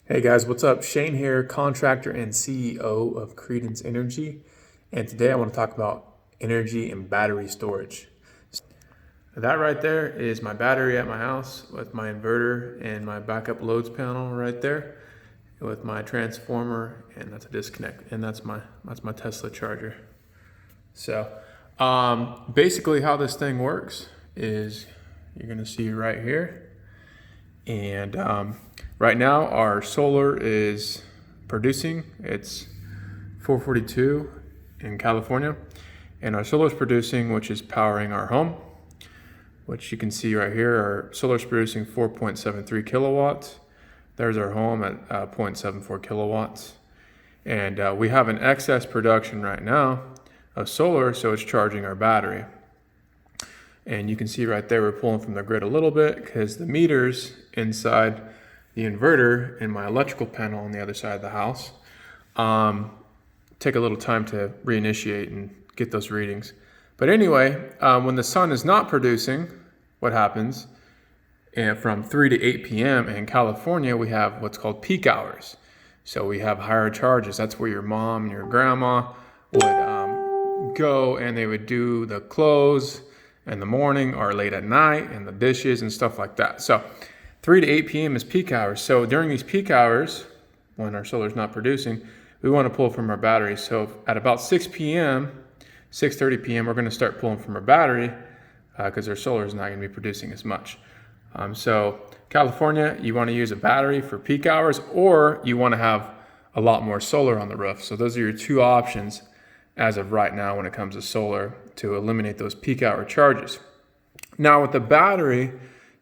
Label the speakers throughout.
Speaker 1: Hey guys, what's up? Shane here, contractor and CEO of Credence Energy. And today I want to talk about energy and battery storage. That right there is my battery at my house with my inverter and my backup loads panel right there with my transformer, and that's a disconnect, and that's my Tesla charger. So basically how this thing works is you're going to see right here. And right now our solar is producing. It's 442 in California, and our solar is producing, which is powering our home, which you can see right here. Our solar is producing 4.73 kilowatts. There's our home at 0.74 kilowatts. And we have an excess production right now of solar, so it's charging our battery. And you can see right there, we're pulling from the grid a little bit because the meters inside the inverter and my electrical panel on the other side of the house take a little time to reinitiate and get those readings. But anyway, when the sun is not producing, what happens? And from 3 to 8 p.m. in California, we have what's called peak hours. So we have higher charges. That's where your mom and your grandma would go, and they would do the clothes in the morning or late at night and the dishes and stuff like that. So 3 to 8 p.m. is peak hours. So during these peak hours, when our solar is not producing, we want to pull from our battery. So at about 6 p.m., 6:30 p.m., we're going to start pulling from our battery because our solar is not going to be producing as much. So California, you want to use a battery for peak hours, or you want to have a lot more solar on the roof. So those are your two options as of right now when it comes to solar, to eliminate those peak hour charges. Now with the battery,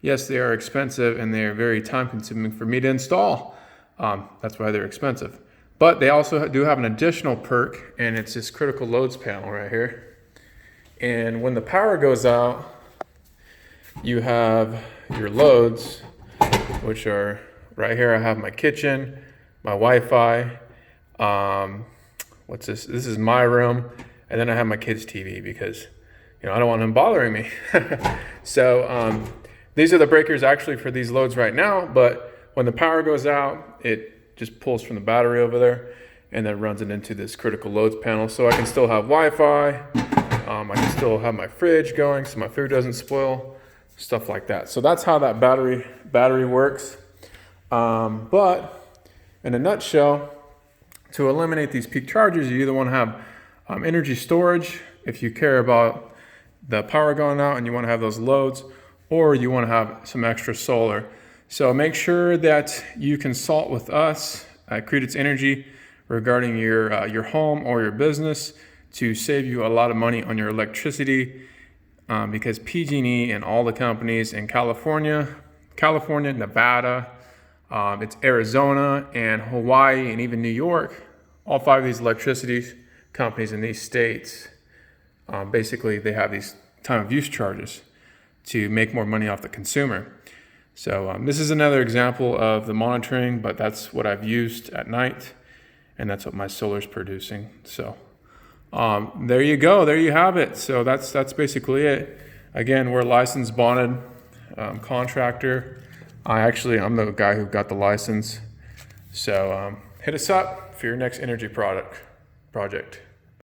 Speaker 1: yes, they are expensive and they are very time consuming for me to install. That's why they're expensive. But they also do have an additional perk, and it's this critical loads panel right here. And when the power goes out, you have your loads, which are right here. I have my kitchen, my Wi-Fi, what's this? This is my room. And then I have my kids' TV because, I don't want them bothering me. So these are the breakers actually for these loads right now. But when the power goes out, it just pulls from the battery over there and then runs it into this critical loads panel. So I can still have Wi-Fi. I can still have my fridge going so my food doesn't spoil, stuff like that. So that's how that battery works. But in a nutshell, to eliminate these peak charges, you either want to have energy storage if you care about the power going out and you want to have those loads, or you want to have some extra solar. So make sure that you consult with us at Credence Energy regarding your home or your business to save you a lot of money on your electricity, because PG&E and all the companies in California, Nevada, it's Arizona and Hawaii and even New York, all 5 of these electricity companies in these states, basically they have these time of use charges to make more money off the consumer. So this is another example of the monitoring, but that's what I've used at night, and that's what my solar is producing. So there you go, there you have it. So that's basically it. Again, we're a licensed bonded contractor. I'm the guy who got the license. So hit us up for your next energy project.